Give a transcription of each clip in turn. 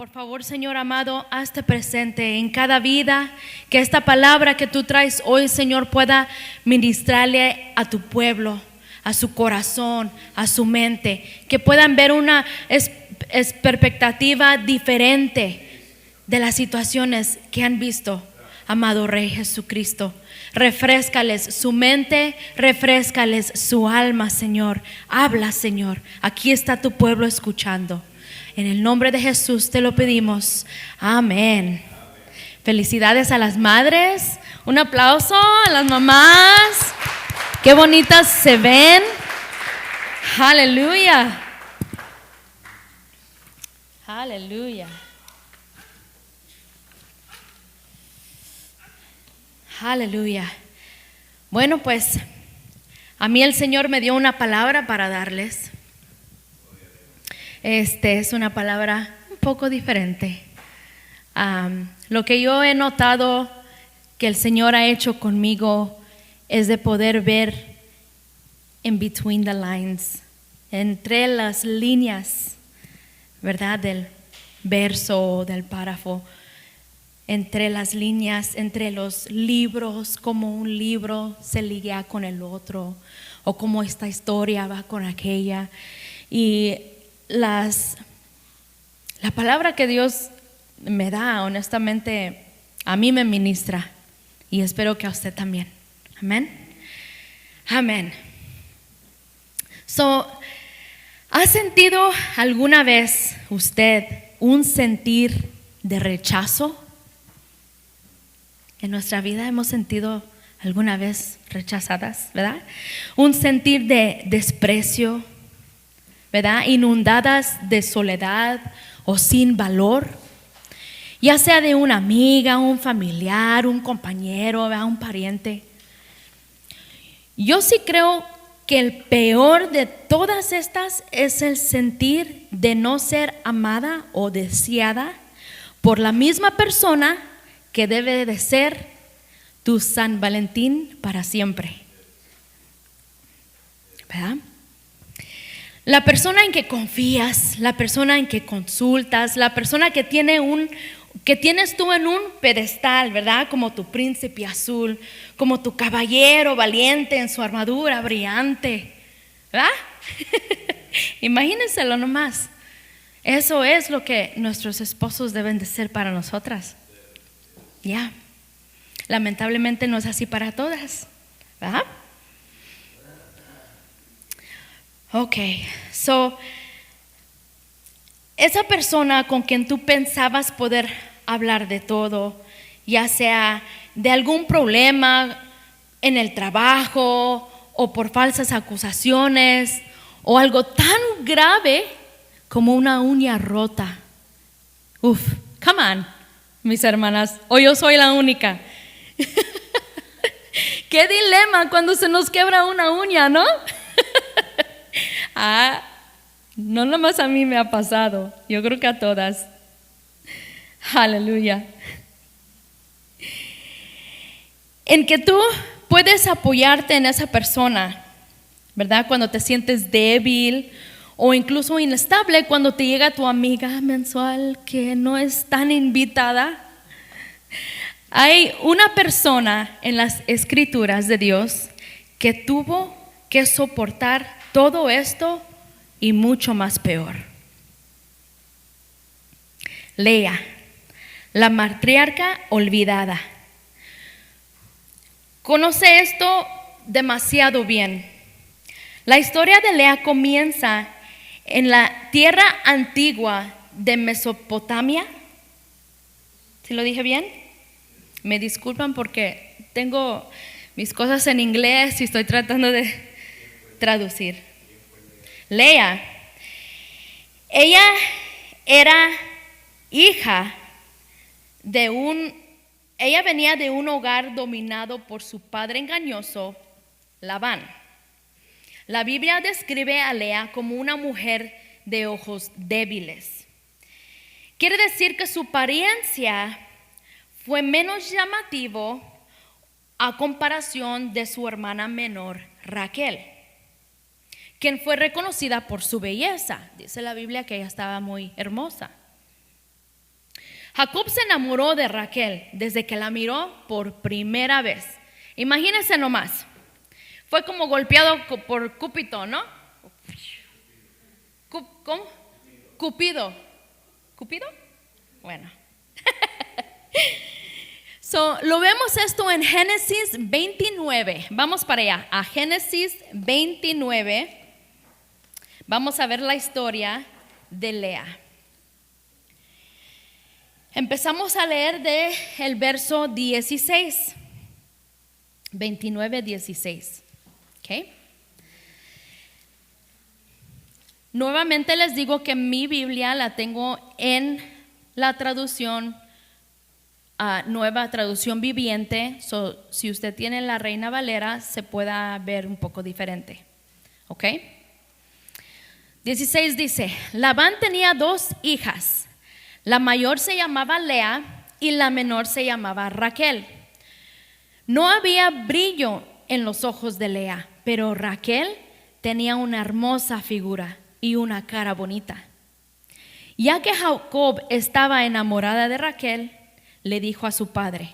Por favor, Señor amado, hazte presente en cada vida, que esta palabra que tú traes hoy, Señor, pueda ministrarle a tu pueblo, a su corazón, a su mente, que puedan ver una perspectiva diferente de las situaciones que han visto, amado Rey Jesucristo. Refréscales su mente, refréscales su alma, Señor. Habla, Señor. Aquí está tu pueblo escuchando. En el nombre de Jesús te lo pedimos. Amén. Felicidades a las madres. Un aplauso a las mamás. Qué bonitas se ven. Aleluya. Aleluya. Aleluya. Bueno, pues a mí el Señor me dio una palabra para darles. Es una palabra un poco diferente. Lo que yo he notado que el Señor ha hecho conmigo es de poder ver in between the lines, entre las líneas, ¿verdad? Del verso, del párrafo, entre las líneas, entre los libros, como un libro se liga con el otro, o como esta historia va con aquella. Y la palabra que Dios me da, honestamente, a mí me ministra, y espero que a usted también. Amén. Amén. ¿Ha sentido alguna vez usted un sentir de rechazo? En nuestra vida hemos sentido alguna vez rechazadas, ¿verdad? Un sentir de desprecio, ¿verdad? Inundadas de soledad o sin valor, ya sea de una amiga, un familiar, un compañero, ¿verdad? Un pariente. Yo sí creo que el peor de todas estas es el sentir de no ser amada o deseada por la misma persona que debe de ser tu San Valentín para siempre, ¿verdad? La persona en que confías, la persona en que consultas, la persona que tienes tú en un pedestal, ¿verdad? Como tu príncipe azul, como tu caballero valiente en su armadura brillante, ¿verdad? Imagínenselo nomás. Eso es lo que nuestros esposos deben de ser para nosotras. Ya. Lamentablemente no es así para todas, ¿verdad? Ok, esa persona con quien tú pensabas poder hablar de todo, ya sea de algún problema en el trabajo o por falsas acusaciones o algo tan grave como una uña rota. Come on, mis hermanas, o yo soy la única. Qué dilema cuando se nos quebra una uña, ¿no? No nomás a mí me ha pasado, yo creo que a todas. Aleluya. En que tú puedes apoyarte en esa persona, ¿verdad? Cuando te sientes débil o incluso inestable, cuando te llega tu amiga mensual que no es tan invitada. Hay una persona en las escrituras de Dios que tuvo que soportar todo esto y mucho más peor. Lea, la matriarca olvidada. Conoce esto demasiado bien. La historia de Lea comienza en la tierra antigua de Mesopotamia. ¿Sí lo dije bien? Me disculpan porque tengo mis cosas en inglés y estoy tratando de traducir. Lea, ella era hija ella venía de un hogar dominado por su padre engañoso, Labán. La Biblia describe a Lea como una mujer de ojos débiles. Quiere decir que su apariencia fue menos llamativo a comparación de su hermana menor, Raquel, quien fue reconocida por su belleza. Dice la Biblia que ella estaba muy hermosa. Jacob se enamoró de Raquel desde que la miró por primera vez. Imagínense nomás. Fue como golpeado por Cúpido, ¿no? ¿Cómo? Cupido. ¿Cupido? Bueno. Lo vemos esto en Génesis 29. Vamos para allá, a Génesis 29. Vamos a ver la historia de Lea. Empezamos a leer de el verso 16. 29, 16. ¿Ok? Nuevamente les digo que mi Biblia la tengo en la traducción nueva traducción viviente. Si usted tiene la Reina Valera, se pueda ver un poco diferente. ¿Ok? 16 dice: Labán tenía 2 hijas. La mayor se llamaba Lea y la menor se llamaba Raquel. No había brillo en los ojos de Lea, pero Raquel tenía una hermosa figura y una cara bonita. Ya que Jacob estaba enamorada de Raquel, le dijo a su padre: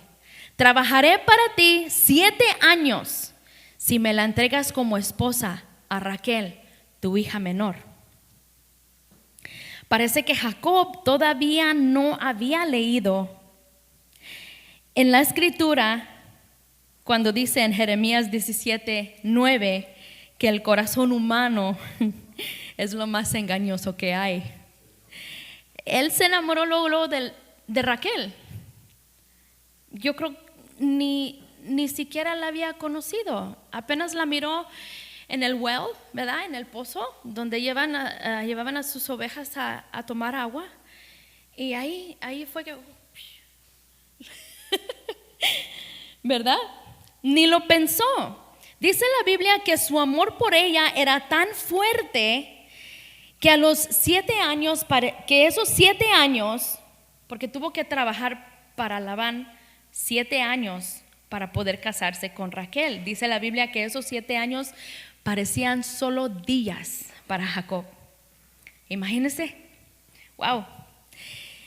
trabajaré para ti 7 años si me la entregas como esposa a Raquel, tu hija menor. Parece que Jacob todavía no había leído en la escritura cuando dice en Jeremías 17:9 que el corazón humano es lo más engañoso que hay. Él se enamoró luego de Raquel. Yo creo ni siquiera la había conocido. Apenas la miró en el well, ¿verdad? En el pozo donde llevaban a sus ovejas a tomar agua. Y ahí fue que ¿verdad? Ni lo pensó. Dice la Biblia que su amor por ella era tan fuerte que a los 7 años, que esos 7 años, porque tuvo que trabajar para Labán 7 años para poder casarse con Raquel. Dice la Biblia que esos 7 años parecían solo días para Jacob. Imagínense. Wow.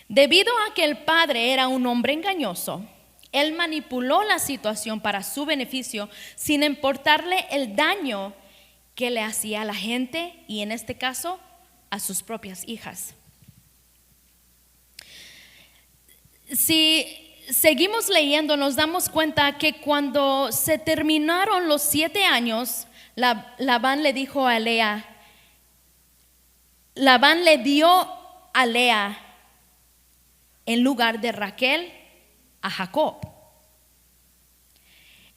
Debido a que el padre era un hombre engañoso, él manipuló la situación para su beneficio sin importarle el daño que le hacía a la gente y en este caso a sus propias hijas. Si seguimos leyendo, nos damos cuenta que cuando se terminaron los 7 años, Labán le dijo a Lea, Labán le dio a Lea en lugar de Raquel a Jacob.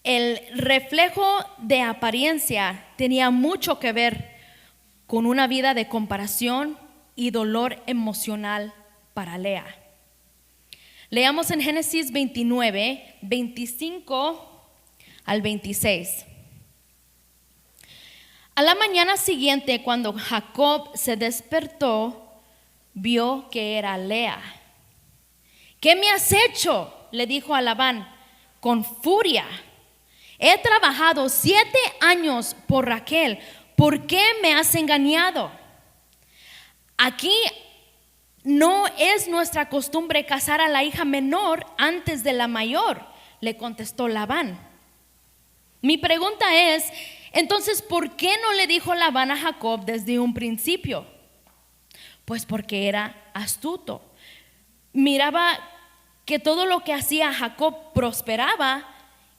El reflejo de apariencia tenía mucho que ver con una vida de comparación y dolor emocional para Lea. Leamos en Génesis 29, 25 al 26. A la mañana siguiente, cuando Jacob se despertó, vio que era Lea. ¿Qué me has hecho?, le dijo a Labán con furia. He trabajado 7 años por Raquel. ¿Por qué me has engañado? Aquí no es nuestra costumbre casar a la hija menor antes de la mayor, le contestó Labán. Mi pregunta es, entonces, ¿por qué no le dijo Labán a Jacob desde un principio? Pues porque era astuto. Miraba que todo lo que hacía Jacob prosperaba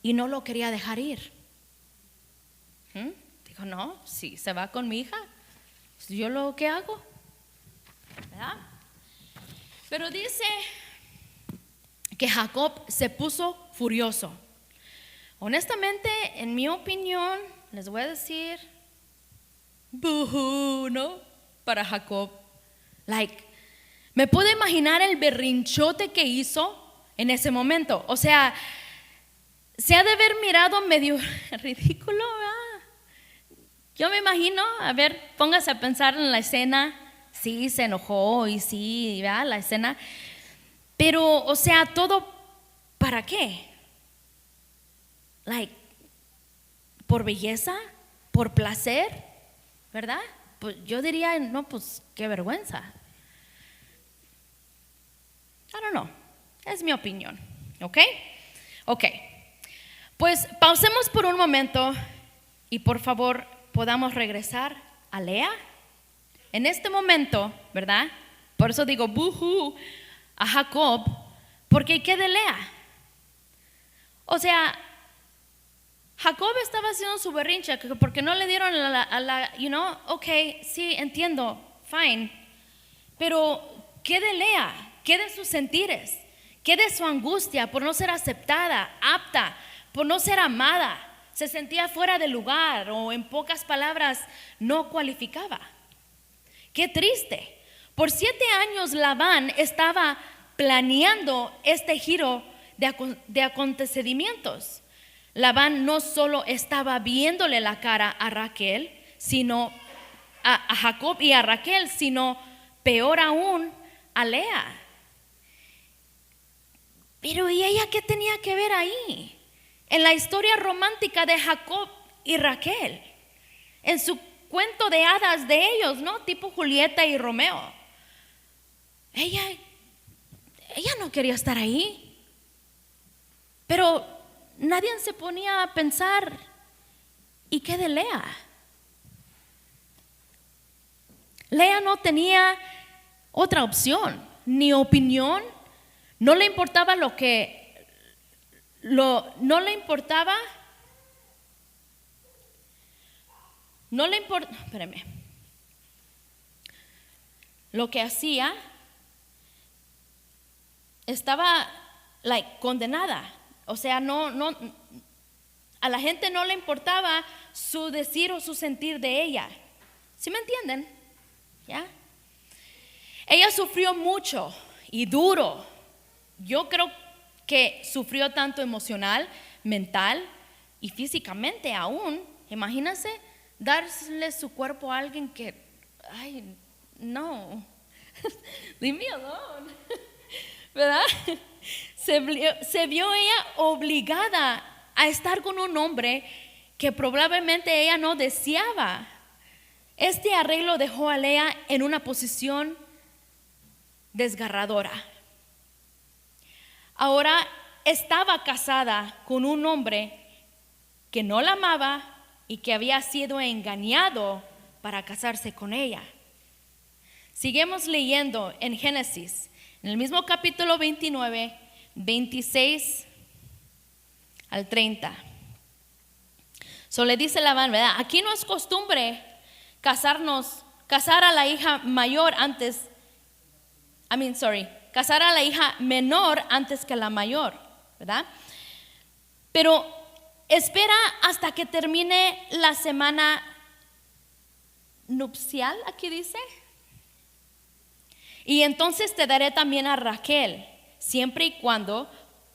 y no lo quería dejar ir. Dijo, no, si se va con mi hija, yo lo que hago, ¿verdad? Pero dice que Jacob se puso furioso. Honestamente, en mi opinión, les voy a decir, buhu, ¿no? Para Jacob. Me puedo imaginar el berrinchote que hizo en ese momento. O sea, se ha de haber mirado medio ridículo, ¿verdad? Yo me imagino, a ver, póngase a pensar en la escena. Sí, se enojó y sí, ¿verdad? La escena. Pero, o sea, ¿todo para qué? ¿Por belleza? ¿Por placer? ¿Verdad? Pues yo diría, no, pues qué vergüenza. I don't know. Es mi opinión, ¿ok? Ok, pues pausemos por un momento y por favor podamos regresar a Lea. En este momento, ¿verdad? Por eso digo buhu a Jacob, porque ¿qué de Lea? O sea, Jacob estaba haciendo su berrinche porque no le dieron ok, sí, entiendo, fine. Pero ¿qué de Lea? ¿Qué de sus sentires? ¿Qué de su angustia por no ser aceptada, apta, por no ser amada? Se sentía fuera de lugar o en pocas palabras no cualificaba. Qué triste. Por 7 años Labán estaba planeando este giro de acontecimientos. Labán no solo estaba viéndole la cara a Raquel, sino a Jacob y a Raquel, sino peor aún a Lea. Pero ¿y ella qué tenía que ver ahí? En la historia romántica de Jacob y Raquel, en su cuento de hadas de ellos, ¿no? Tipo Julieta y Romeo. Ella no quería estar ahí. Pero nadie se ponía a pensar, ¿y qué de Lea? Lea no tenía otra opción, ni opinión. No le importaba no le importaba, espérame, lo que hacía, estaba condenada. O sea, no, a la gente no le importaba su decir o su sentir de ella. ¿Sí me entienden? ¿Ya? Ella sufrió mucho y duro. Yo creo que sufrió tanto emocional, mental y físicamente aún. Imagínense darle su cuerpo a alguien que, ay, no, leave me alone, ¿verdad? Se vio ella obligada a estar con un hombre que probablemente ella no deseaba. Este arreglo dejó a Lea en una posición desgarradora. Ahora estaba casada con un hombre que no la amaba y que había sido engañado para casarse con ella. Seguimos leyendo en Génesis, en el mismo capítulo 29, 26 al 30. Le dice Labán, ¿verdad? Aquí no es costumbre casar a la hija mayor casar a la hija menor antes que la mayor, ¿verdad? Pero espera hasta que termine la semana nupcial, aquí dice. Y entonces te daré también a Raquel, siempre y cuando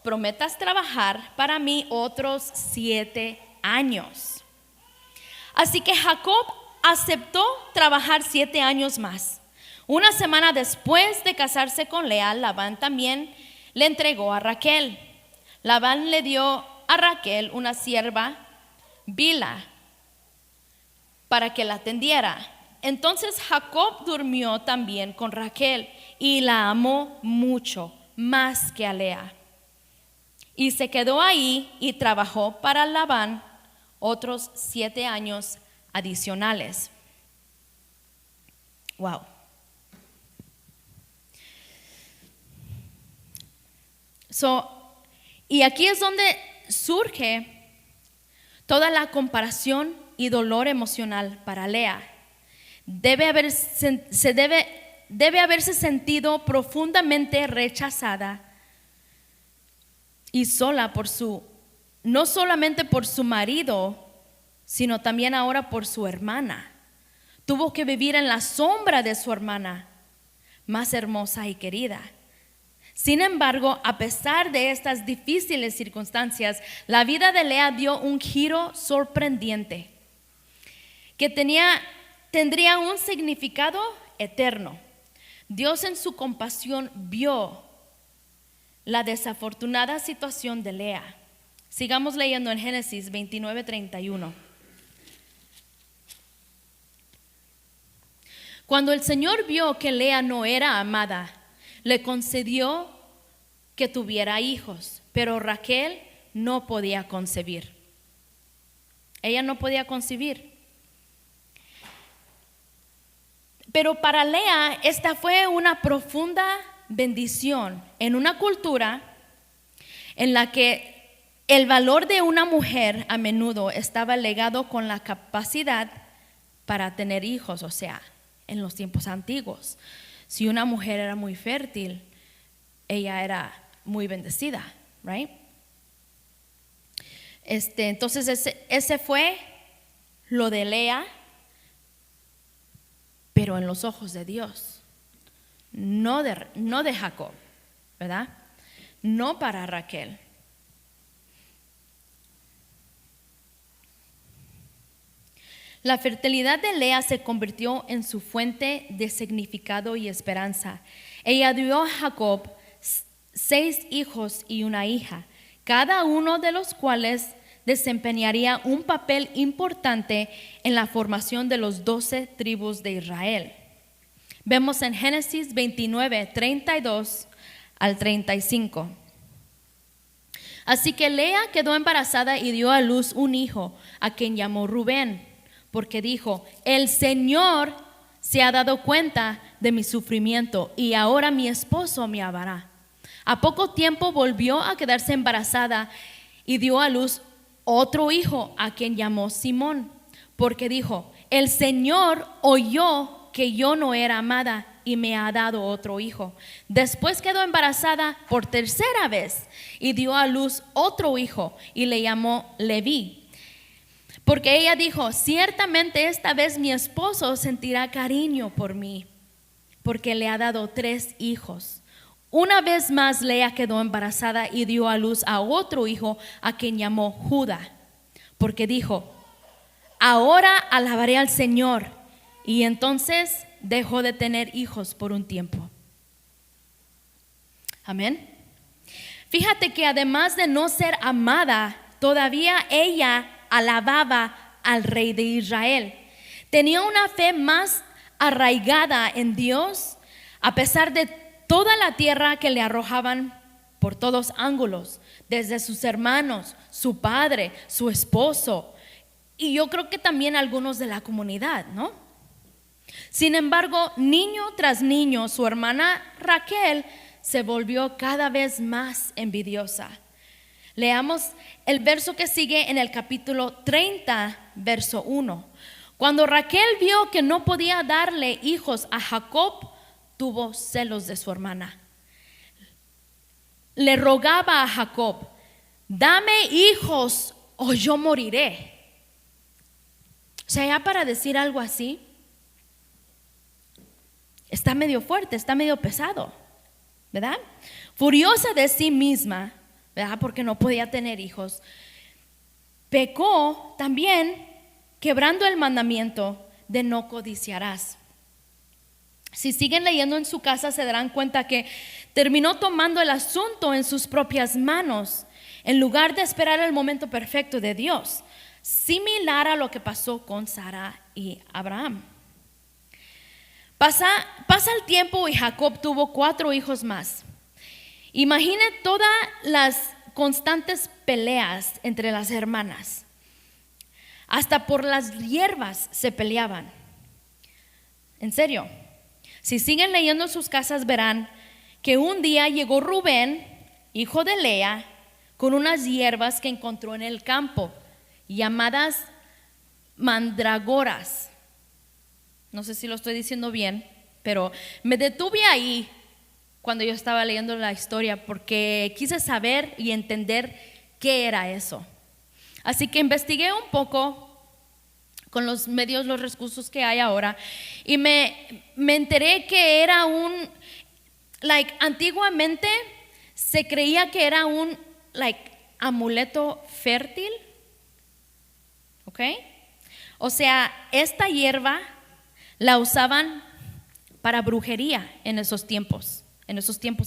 prometas trabajar para mí otros 7 años. Así que Jacob aceptó trabajar 7 años más. Una semana después de casarse con Lea, Labán también le entregó a Raquel. Labán le dio a Raquel una sierva, Bila, para que la atendiera. Entonces Jacob durmió también con Raquel y la amó mucho, más que a Lea. Y se quedó ahí y trabajó para Labán otros 7 años adicionales. Wow. Y aquí es donde surge toda la comparación y dolor emocional para Lea. Debe haberse sentido profundamente rechazada y sola no solamente por su marido, sino también ahora por su hermana. Tuvo que vivir en la sombra de su hermana, más hermosa y querida. Sin embargo, a pesar de estas difíciles circunstancias, la vida de Lea dio un giro sorprendente que tendría un significado eterno. Dios en su compasión vio la desafortunada situación de Lea. Sigamos leyendo en Génesis 29:31. Cuando el Señor vio que Lea no era amada, le concedió que tuviera hijos, pero Raquel no podía concebir. Ella no podía concebir. Pero para Lea esta fue una profunda bendición en una cultura en la que el valor de una mujer a menudo estaba ligado con la capacidad para tener hijos. O sea, en los tiempos antiguos, si una mujer era muy fértil, ella era muy bendecida, right? Entonces ese fue lo de Lea, pero en los ojos de Dios, no de Jacob, ¿verdad? No para Raquel. La fertilidad de Lea se convirtió en su fuente de significado y esperanza. Ella dio a Jacob 6 hijos y una hija, cada uno de los cuales desempeñaría un papel importante en la formación de los 12 tribus de Israel. Vemos en Génesis 29, 32 al 35. Así que Lea quedó embarazada y dio a luz un hijo, a quien llamó Rubén, porque dijo: el Señor se ha dado cuenta de mi sufrimiento y ahora mi esposo me amará. A poco tiempo volvió a quedarse embarazada y dio a luz otro hijo, a quien llamó Simón, porque dijo: el Señor oyó que yo no era amada y me ha dado otro hijo. Después quedó embarazada por tercera vez y dio a luz otro hijo y le llamó Leví, porque ella dijo: ciertamente esta vez mi esposo sentirá cariño por mí, porque le ha dado 3 hijos. Una vez más Lea quedó embarazada y dio a luz a otro hijo, a quien llamó Judá, porque dijo: ahora alabaré al Señor. Y entonces dejó de tener hijos por un tiempo. Amén. Fíjate que además de no ser amada, todavía ella alababa al rey de Israel. Tenía una fe más arraigada en Dios, a pesar de toda la tierra que le arrojaban por todos ángulos, desde sus hermanos, su padre, su esposo, y yo creo que también algunos de la comunidad, ¿no? Sin embargo, niño tras niño, su hermana Raquel se volvió cada vez más envidiosa. Leamos el verso que sigue en el capítulo 30, verso 1. Cuando Raquel vio que no podía darle hijos a Jacob, tuvo celos de su hermana. Le rogaba a Jacob: dame hijos o yo moriré. O sea, ya para decir algo así, está medio fuerte, está medio pesado, ¿verdad? Furiosa de sí misma, ¿verdad? Porque no podía tener hijos, pecó también quebrando el mandamiento de no codiciarás. Si siguen leyendo en su casa se darán cuenta que terminó tomando el asunto en sus propias manos en lugar de esperar el momento perfecto de Dios, similar a lo que pasó con Sara y Abraham. Pasa el tiempo y Jacob tuvo 4 hijos más. Imagine todas las constantes peleas entre las hermanas. Hasta por las hierbas se peleaban. En serio. Si siguen leyendo en sus casas verán que un día llegó Rubén, hijo de Lea, con unas hierbas que encontró en el campo, llamadas mandragoras. No sé si lo estoy diciendo bien, pero me detuve ahí cuando yo estaba leyendo la historia porque quise saber y entender qué era eso. Así que investigué un poco con los medios, los recursos que hay ahora, y me enteré que era antiguamente se creía que era un amuleto fértil, ¿ok? O sea, esta hierba la usaban para brujería en esos tiempos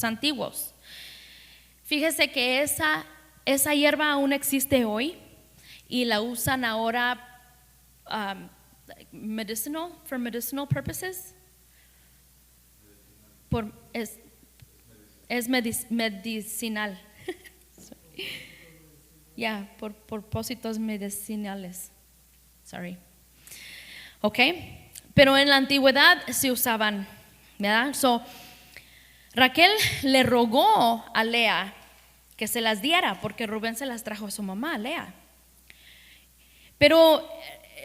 antiguos. Fíjese que esa hierba aún existe hoy y la usan ahora for medicinal purposes. es medicinal. Ya, por propósitos medicinales. Sorry. Ok, pero en la antigüedad se usaban, ¿verdad? So, Raquel le rogó a Lea que se las diera porque Rubén se las trajo a su mamá, Lea. Pero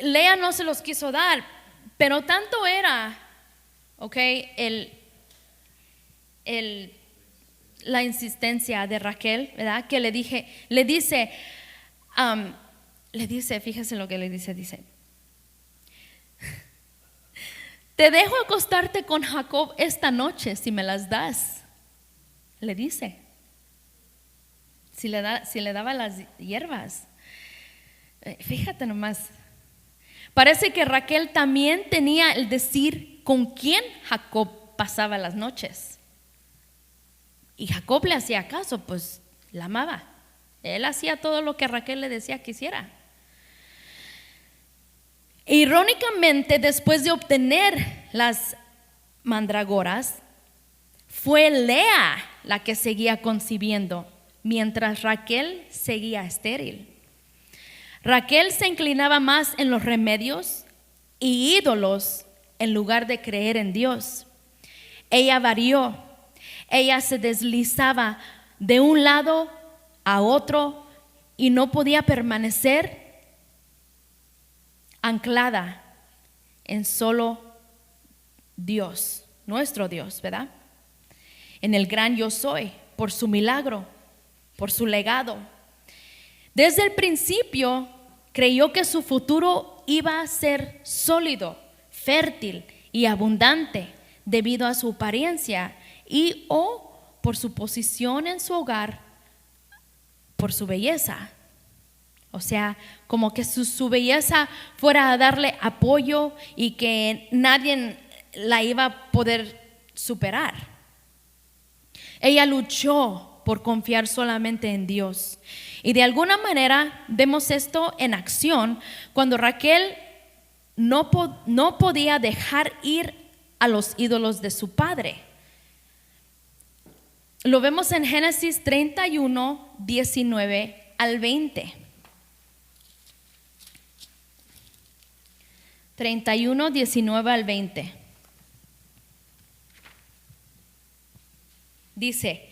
Lea no se los quiso dar, pero tanto era, ok, la insistencia de Raquel, ¿verdad? Que le dice, fíjese lo que le dice, te dejo acostarte con Jacob esta noche si me las das, le dice, si le daba las hierbas. Fíjate nomás, parece que Raquel también tenía el decir con quién Jacob pasaba las noches. Y Jacob le hacía caso, pues la amaba. Él hacía todo lo que Raquel le decía que hiciera. Irónicamente, después de obtener las mandragoras, fue Lea la que seguía concibiendo, mientras Raquel seguía estéril. Raquel se inclinaba más en los remedios y ídolos en lugar de creer en Dios. Ella varió, ella se deslizaba de un lado a otro y no podía permanecer anclada en solo Dios, nuestro Dios, ¿verdad? En el gran yo soy, por su milagro, por su legado. Desde el principio creyó que su futuro iba a ser sólido, fértil y abundante debido a su apariencia y o por su posición en su hogar, por su belleza. O sea, como que su belleza fuera a darle apoyo y que nadie la iba a poder superar. Ella luchó por confiar solamente en Dios. Y de alguna manera vemos esto en acción cuando Raquel no podía dejar ir a los ídolos de su padre. Lo vemos en Génesis 31, 19 al 20. 31, 19 al 20. Dice,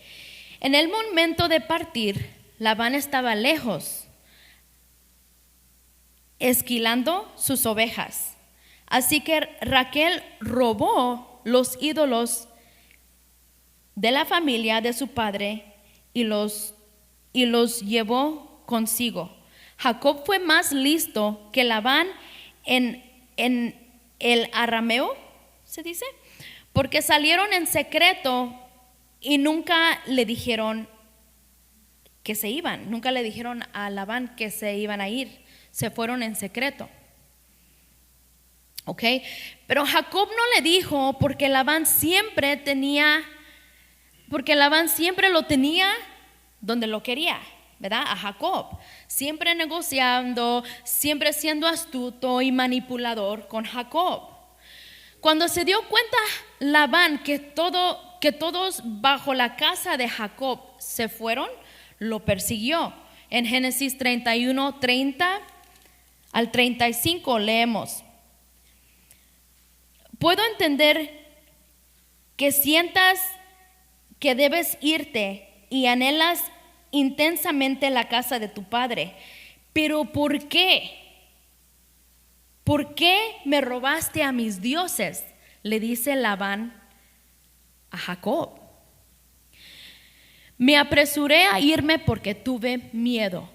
en el momento de partir, Labán estaba lejos, esquilando sus ovejas. Así que Raquel robó los ídolos de la familia de su padre y los llevó consigo. Jacob fue más listo que Labán en el arameo, se dice, porque salieron en secreto y nunca le dijeron que se iban, nunca le dijeron a Labán que se iban a ir, se fueron en secreto. Ok, pero Jacob no le dijo porque Labán siempre lo tenía donde lo quería, ¿verdad? A Jacob, siempre negociando, siempre siendo astuto y manipulador con Jacob. Cuando se dio cuenta Labán que todos bajo la casa de Jacob se fueron, lo persiguió. En Génesis 31, 30 al 35 leemos: puedo entender que sientas que debes irte y anhelas intensamente la casa de tu padre, pero ¿por qué? ¿Por qué me robaste a mis dioses?, le dice Labán a Jacob. Me apresuré a irme porque tuve miedo,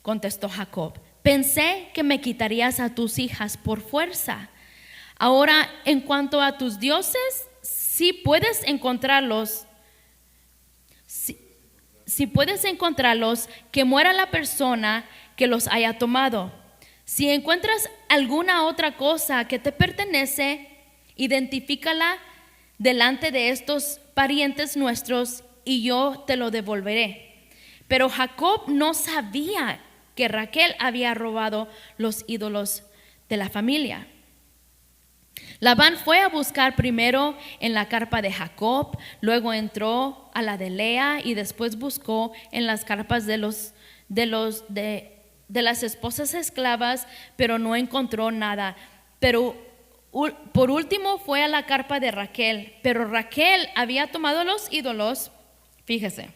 contestó Jacob. Pensé que me quitarías a tus hijas por fuerza. Ahora, en cuanto a tus dioses, si puedes encontrarlos, que muera la persona que los haya tomado. Si encuentras alguna otra cosa que te pertenece, identifícala delante de estos parientes nuestros y yo te lo devolveré. Pero Jacob no sabía que Raquel había robado los ídolos de la familia. Labán fue a buscar primero en la carpa de Jacob, luego entró a la de Lea y después buscó en las carpas de las esposas esclavas, pero no encontró nada. Pero por último fue a la carpa de Raquel, pero Raquel había tomado los ídolos, fíjese,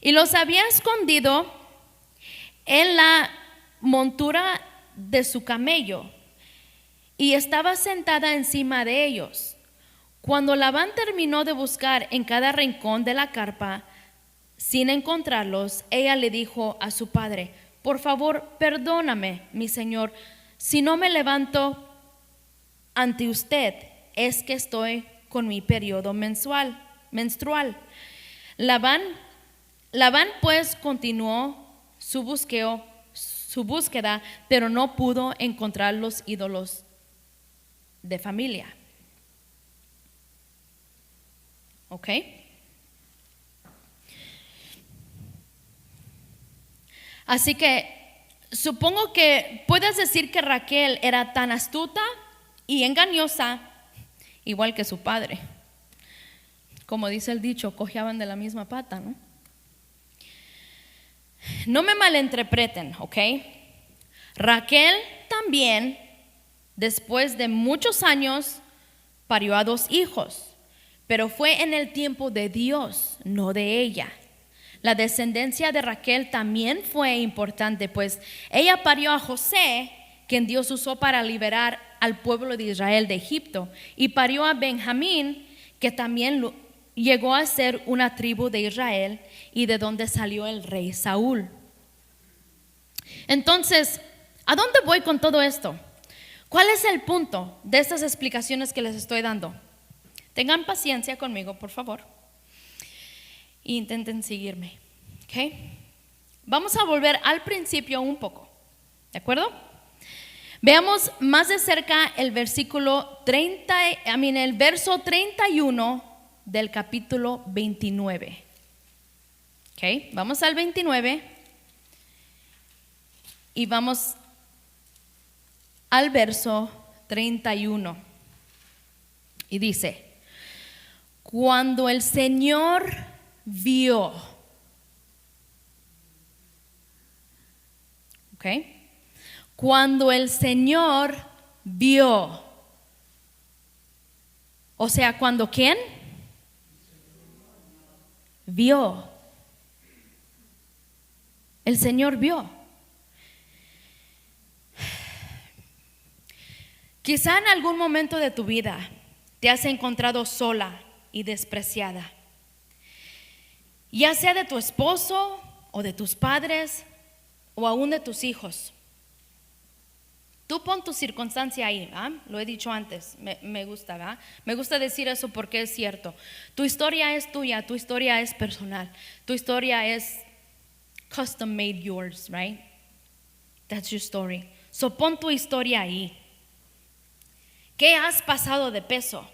y los había escondido en la montura de su camello y estaba sentada encima de ellos. Cuando Labán terminó de buscar en cada rincón de la carpa sin encontrarlos, ella le dijo a su padre: por favor, perdóname, mi señor, si no me levanto ante usted, es que estoy con mi periodo menstrual. Labán pues continuó su búsqueda, pero no pudo encontrar los ídolos de familia. ¿Ok? Así que supongo que puedes decir que Raquel era tan astuta y engañosa, igual que su padre. Como dice el dicho, cojeaban de la misma pata, ¿no? No me malinterpreten, ¿ok? Raquel también, después de muchos años, parió a 2 hijos, pero fue en el tiempo de Dios, no de ella. La descendencia de Raquel también fue importante, pues ella parió a José, quien Dios usó para liberar al pueblo de Israel de Egipto, y parió a Benjamín, que también llegó a ser una tribu de Israel y de donde salió el rey Saúl. Entonces, ¿a dónde voy con todo esto? ¿Cuál es el punto de estas explicaciones que les estoy dando? Tengan paciencia conmigo, por favor, e intenten seguirme, ¿ok? Vamos a volver al principio un poco, ¿de acuerdo? Veamos más de cerca el verso 31 del capítulo 29. ¿Ok? Vamos al 29 y vamos al verso 31. Y dice: cuando el Señor vio, ¿ok? Cuando el Señor vio, o sea, ¿cuando quién? Vio. El Señor vio. Quizá en algún momento de tu vida te has encontrado sola y despreciada, ya sea de tu esposo o de tus padres o aún de tus hijos. Tú pon tu circunstancia ahí, ¿ah? Lo he dicho antes, me gusta, ¿verdad? Me gusta decir eso porque es cierto. Tu historia es tuya, tu historia es personal, tu historia es custom made yours, right? That's your story. So pon tu historia ahí. ¿Qué has pasado de peso?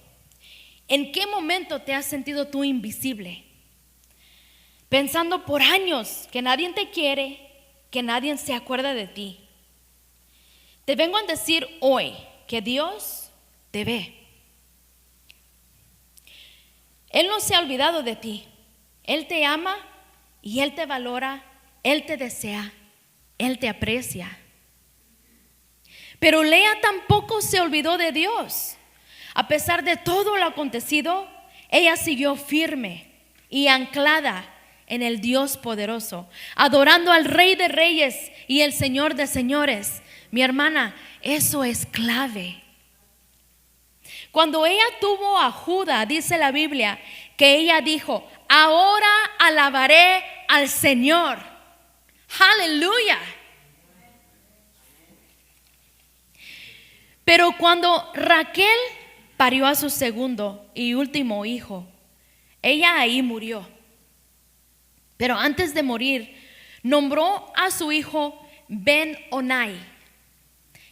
¿En qué momento te has sentido tú invisible? Pensando por años que nadie te quiere, que nadie se acuerda de ti. Te vengo a decir hoy que Dios te ve. Él no se ha olvidado de ti. Él te ama y Él te valora, Él te desea, Él te aprecia. Pero Lea tampoco se olvidó de Dios. A pesar de todo lo acontecido, ella siguió firme y anclada en el Dios poderoso, adorando al Rey de Reyes y el Señor de Señores. Mi hermana, eso es clave. Cuando ella tuvo a Judá, dice la Biblia, que ella dijo: ahora alabaré al Señor. Aleluya. Pero cuando Raquel parió a su segundo y último hijo, ella ahí murió. Pero antes de morir, nombró a su hijo Ben-Onai,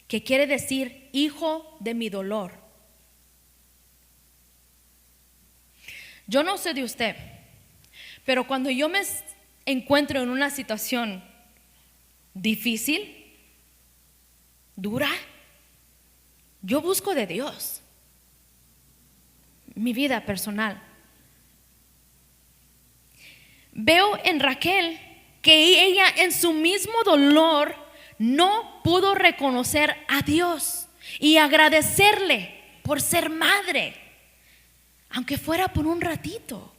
que quiere decir hijo de mi dolor. Yo no sé de usted, pero cuando yo me encuentro en una situación difícil, dura, Yo busco de Dios, mi vida personal. Veo en Raquel que ella en su mismo dolor no pudo reconocer a Dios y agradecerle por ser madre, aunque fuera por un ratito.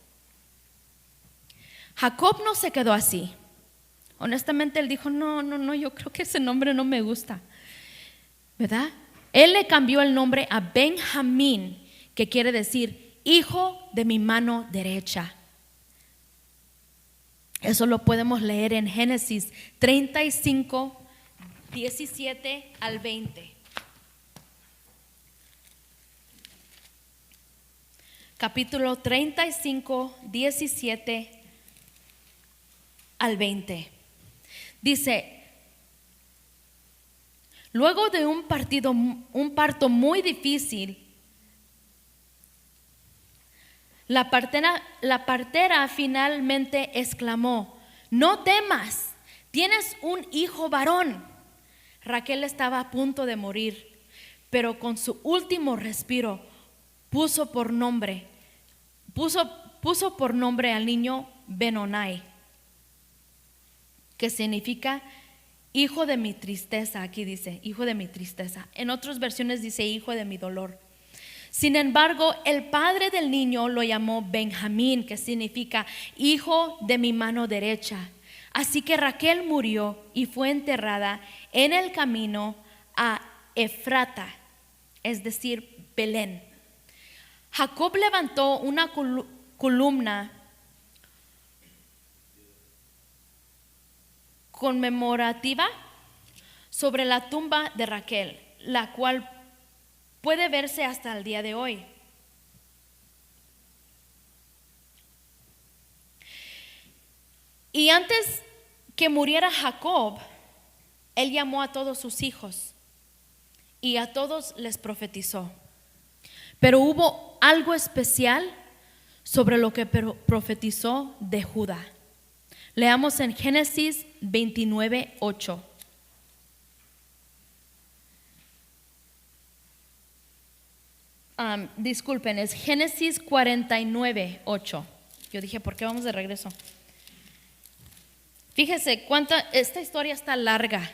Jacob no se quedó así. Honestamente él dijo, no, yo creo que ese nombre no me gusta, ¿verdad? Él le cambió el nombre a Benjamín, que quiere decir hijo de mi mano derecha. Eso lo podemos leer en Génesis 35, 17 al 20. Capítulo 35, 17 al 20. Dice: luego de un parto muy difícil, la partera finalmente exclamó: no temas, tienes un hijo varón. Raquel estaba a punto de morir, pero con su último respiro puso por nombre al niño Benonai, que significa hijo de mi tristeza. Aquí dice hijo de mi tristeza. En otras versiones dice hijo de mi dolor. Sin embargo, el padre del niño lo llamó Benjamín, que significa hijo de mi mano derecha. Así que Raquel murió y fue enterrada en el camino a Efrata, es decir, Belén. Jacob levantó una columna conmemorativa sobre la tumba de Raquel, la cual puede verse hasta el día de hoy. Y antes que muriera Jacob, él llamó a todos sus hijos y a todos les profetizó. Pero hubo algo especial sobre lo que profetizó de Judá. Leamos en Génesis 29, 8. Disculpen, es Génesis 49, 8. Yo dije, ¿por qué vamos de regreso? Fíjese esta historia está larga.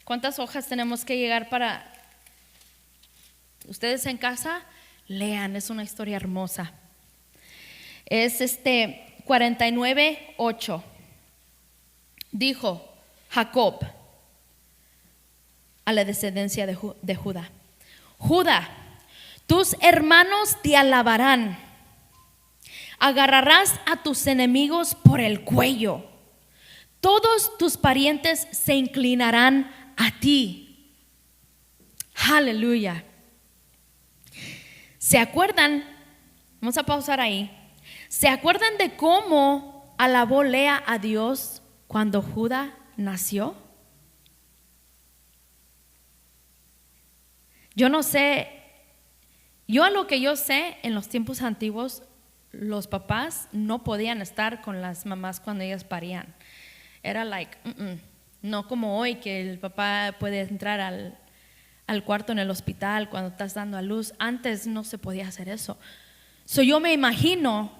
¿Cuántas hojas tenemos que llegar para ustedes en casa? Lean, es una historia hermosa. Es 49, 8. Dijo Jacob a la descendencia de Judá: Judá, tus hermanos te alabarán. Agarrarás a tus enemigos por el cuello. Todos tus parientes se inclinarán a ti. Aleluya. ¿Se acuerdan? Vamos a pausar ahí. ¿Se acuerdan de cómo alabó Lea a Dios cuando Judá nació? Yo no sé, yo a lo que yo sé, en los tiempos antiguos, los papás no podían estar con las mamás cuando ellas parían. Era no como hoy que el papá puede entrar al cuarto en el hospital cuando estás dando a luz. Antes no se podía hacer eso. Yo me imagino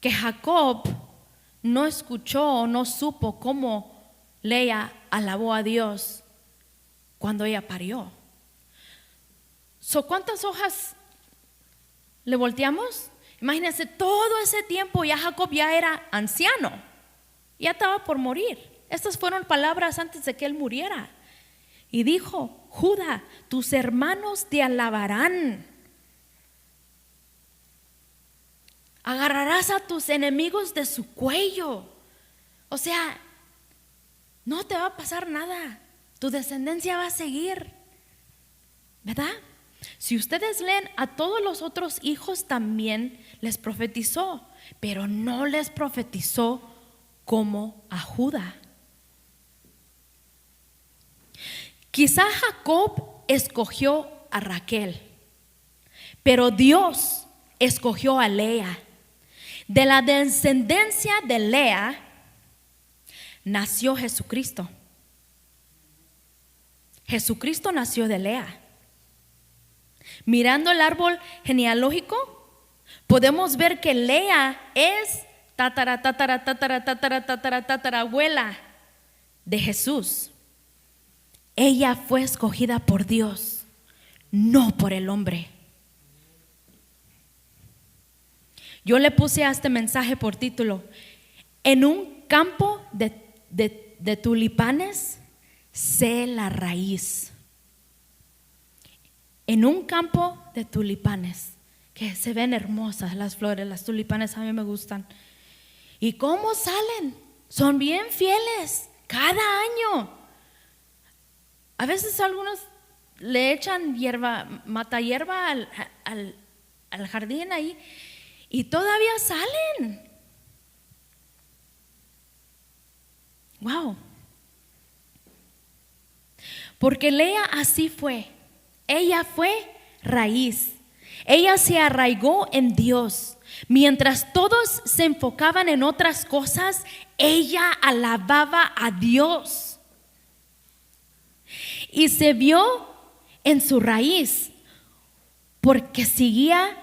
que Jacob no escuchó o no supo cómo Lea alabó a Dios cuando ella parió. ¿Cuántas hojas le volteamos? Imagínense, todo ese tiempo ya Jacob ya era anciano, ya estaba por morir. Estas fueron palabras antes de que él muriera. Y dijo: Judá, tus hermanos te alabarán. Agarrarás a tus enemigos de su cuello. O sea, no te va a pasar nada. Tu descendencia va a seguir, ¿verdad? Si ustedes leen, a todos los otros hijos también les profetizó, pero no les profetizó como a Judá. Quizá Jacob escogió a Raquel, pero Dios escogió a Lea. De la descendencia de Lea nació Jesucristo. Jesucristo nació de Lea. Mirando el árbol genealógico, podemos ver que Lea es tatarabuela de Jesús. Ella fue escogida por Dios, no por el hombre. Yo le puse a este mensaje por título: en un campo de tulipanes, sé la raíz. En un campo de tulipanes, que se ven hermosas las flores, las tulipanes a mí me gustan. ¿Y cómo salen? Son bien fieles cada año. A veces algunos le echan hierba, mata hierba al jardín ahí, y todavía salen. Wow. Porque Lea así fue. Ella fue raíz. Ella se arraigó en Dios. Mientras todos se enfocaban en otras cosas, ella alababa a Dios. Y se vio en su raíz, porque seguía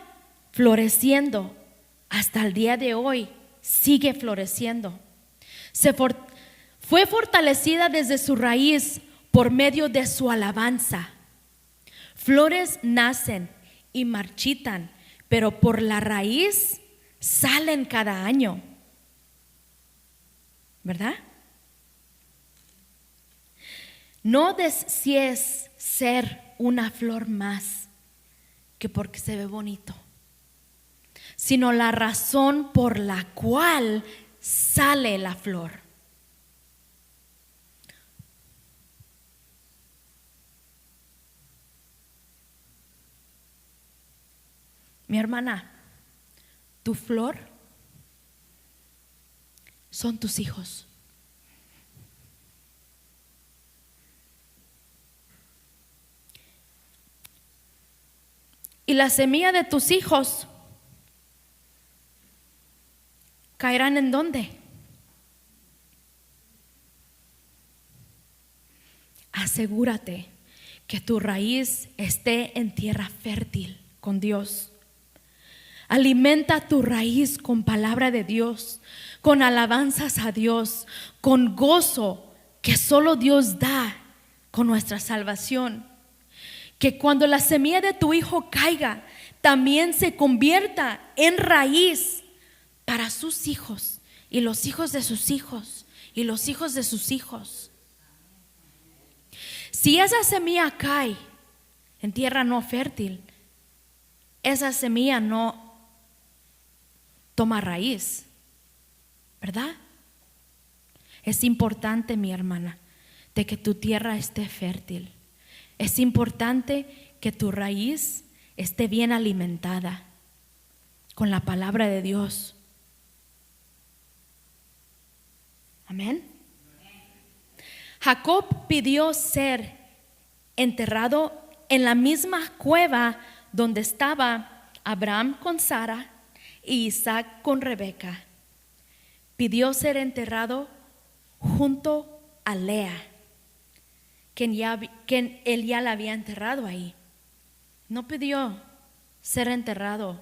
floreciendo. Hasta el día de hoy sigue floreciendo. Fue fortalecida desde su raíz por medio de su alabanza. Flores nacen y marchitan, pero por la raíz salen cada año, ¿verdad? No desees ser una flor más que porque se ve bonito, sino la razón por la cual sale la flor. Mi hermana, tu flor son tus hijos. Y la semilla de tus hijos caerán ¿en dónde? Asegúrate que tu raíz esté en tierra fértil con Dios. Alimenta tu raíz con palabra de Dios, con alabanzas a Dios, con gozo que solo Dios da con nuestra salvación. Que cuando la semilla de tu hijo caiga, también se convierta en raíz para sus hijos y los hijos de sus hijos y los hijos de sus hijos. Si esa semilla cae en tierra no fértil, esa semilla no toma raíz, ¿verdad? Es importante, mi hermana, de que tu tierra esté fértil. Es importante que tu raíz esté bien alimentada con la palabra de Dios. Amén. Jacob pidió ser enterrado en la misma cueva donde estaba Abraham con Sara y Isaac con Rebeca. Pidió ser enterrado junto a Lea, quien él ya la había enterrado ahí. No pidió ser enterrado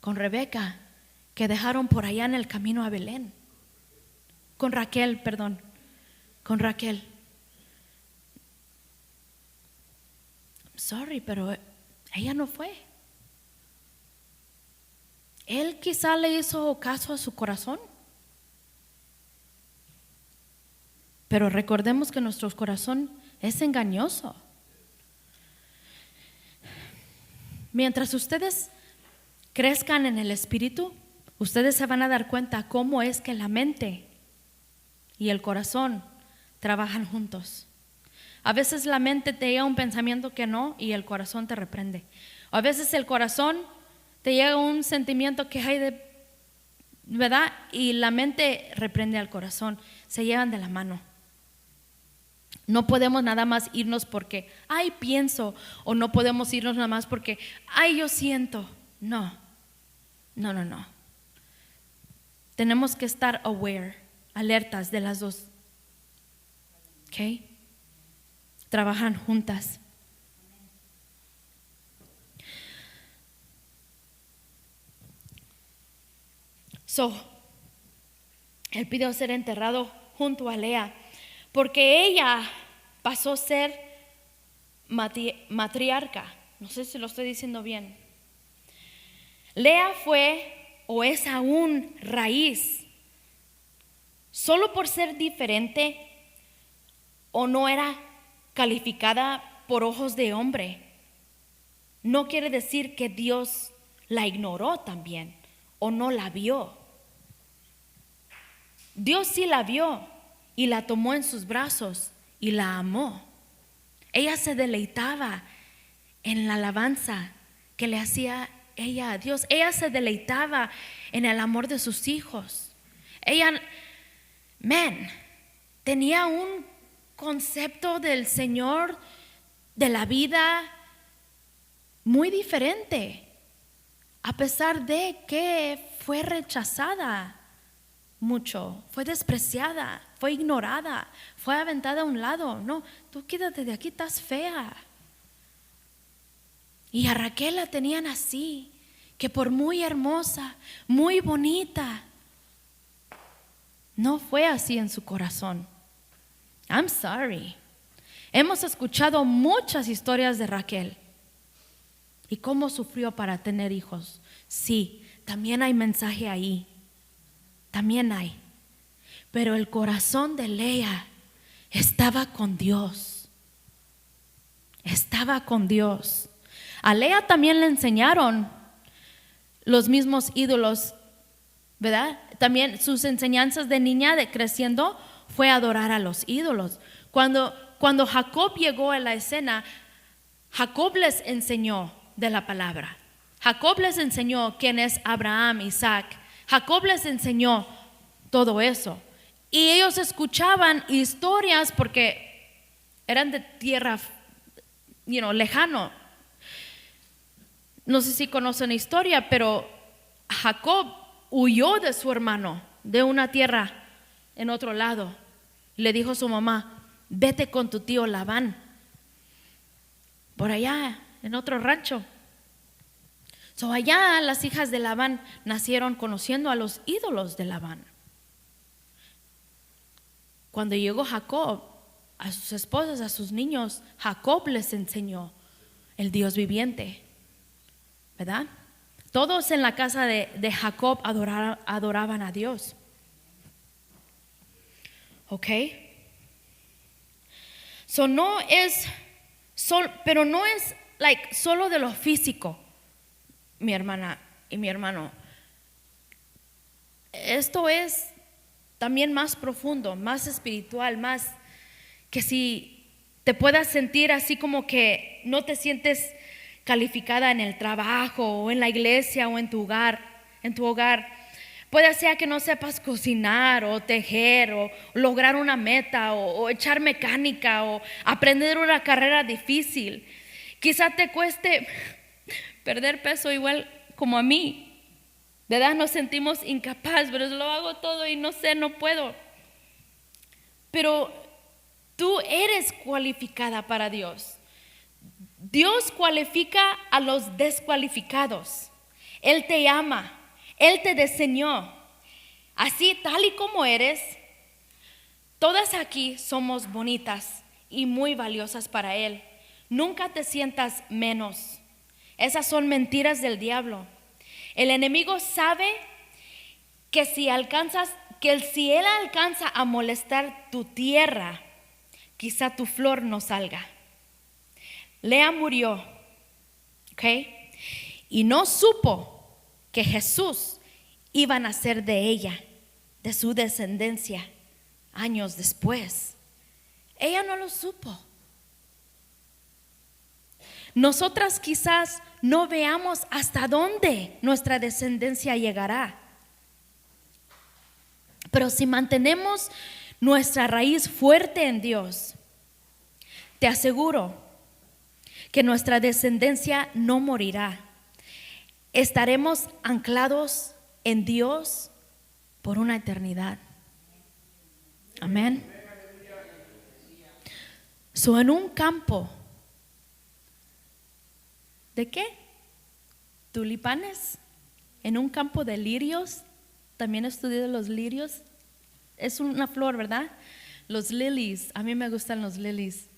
con Rebeca, que dejaron por allá en el camino a Belén. Con Raquel. Sorry, pero ella no fue. Él quizá le hizo caso a su corazón. Pero recordemos que nuestro corazón es engañoso. Mientras ustedes crezcan en el espíritu, ustedes se van a dar cuenta cómo es que la mente y el corazón trabajan juntos. A veces la mente te llega un pensamiento que no y el corazón te reprende. A veces el corazón te llega un sentimiento que hay de, ¿verdad? Y la mente reprende al corazón. Se llevan de la mano. No podemos nada más irnos porque ay pienso, o no podemos irnos nada más porque ay yo siento. No. Tenemos que estar aware, alertas de las dos. ¿Ok? trabajan juntas. Él pidió ser enterrado junto a Lea porque ella pasó a ser matriarca. No sé si lo estoy diciendo bien. Lea fue o es aún raíz. Solo por ser diferente o no era calificada por ojos de hombre, no quiere decir que Dios la ignoró también o no la vio. Dios sí la vio y la tomó en sus brazos y la amó. Ella se deleitaba en la alabanza que le hacía ella a Dios. Ella se deleitaba en el amor de sus hijos. Ella, tenía un concepto del Señor, de la vida, muy diferente, a pesar de que fue rechazada mucho, fue despreciada, fue ignorada, fue aventada a un lado. No, tú quédate de aquí, estás fea. Y a Raquel la tenían así, que por muy hermosa, muy bonita, no fue así en su corazón. I'm sorry. Hemos escuchado muchas historias de Raquel y cómo sufrió para tener hijos. Sí, también hay mensaje ahí. También hay. Pero el corazón de Lea estaba con Dios. Estaba con Dios. A Lea también le enseñaron los mismos ídolos, ¿verdad? También sus enseñanzas de niña, de creciendo, fue adorar a los ídolos. Cuando Jacob llegó a la escena, Jacob les enseñó de la palabra. Jacob les enseñó quién es Abraham, Isaac. Jacob les enseñó todo eso. Y ellos escuchaban historias porque eran de tierra, lejano. No sé si conocen la historia, pero Jacob huyó de su hermano, de una tierra en otro lado. Le dijo a su mamá: vete con tu tío Labán, por allá, en otro rancho. Allá las hijas de Labán nacieron conociendo a los ídolos de Labán. Cuando llegó Jacob, a sus esposas, a sus niños, Jacob les enseñó el Dios viviente, ¿verdad? Todos en la casa de Jacob adoraban a Dios. ¿Ok? Pero no es solo de lo físico, mi hermana y mi hermano. Esto es también más profundo, más espiritual, más que si te puedas sentir así como que no te sientes calificada en el trabajo o en la iglesia o en tu hogar. Puede ser que no sepas cocinar o tejer o lograr una meta o echar mecánica o aprender una carrera difícil. Quizá te cueste perder peso igual como a mí, ¿verdad? Nos sentimos incapaz, pero lo hago todo y no puedo. Pero tú eres cualificada para Dios. Dios cualifica a los descualificados. Él te ama, Él te diseñó. Así, tal y como eres, todas aquí somos bonitas y muy valiosas para Él. Nunca te sientas menos. Esas son mentiras del diablo. El enemigo sabe que si él alcanza a molestar tu tierra, quizá tu flor no salga. Lea murió, ¿ok? Y no supo que Jesús iba a nacer de ella, de su descendencia, años después. Ella no lo supo. Nosotras quizás no veamos hasta dónde nuestra descendencia llegará. Pero si mantenemos nuestra raíz fuerte en Dios, te aseguro que nuestra descendencia no morirá. Estaremos anclados en Dios por una eternidad. Amén. En un campo, ¿de qué? Tulipanes. En un campo de lirios. También estudié los lirios. Es una flor, ¿verdad? Los lilies. A mí me gustan los lilies.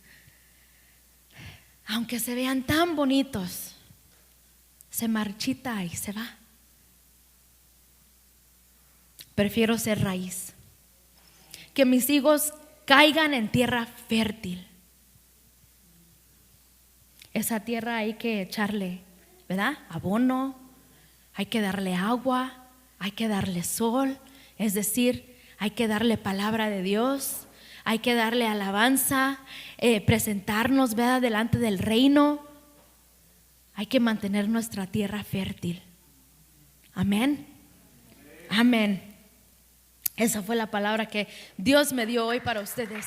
Aunque se vean tan bonitos, se marchita y se va. Prefiero ser raíz. Que mis hijos caigan en tierra fértil. Esa tierra hay que echarle, ¿verdad? Abono, hay que darle agua, hay que darle sol, es decir, hay que darle palabra de Dios, hay que darle alabanza, presentarnos, ¿verdad?, delante del reino. Hay que mantener nuestra tierra fértil. Amén. Amén. Esa fue la palabra que Dios me dio hoy para ustedes.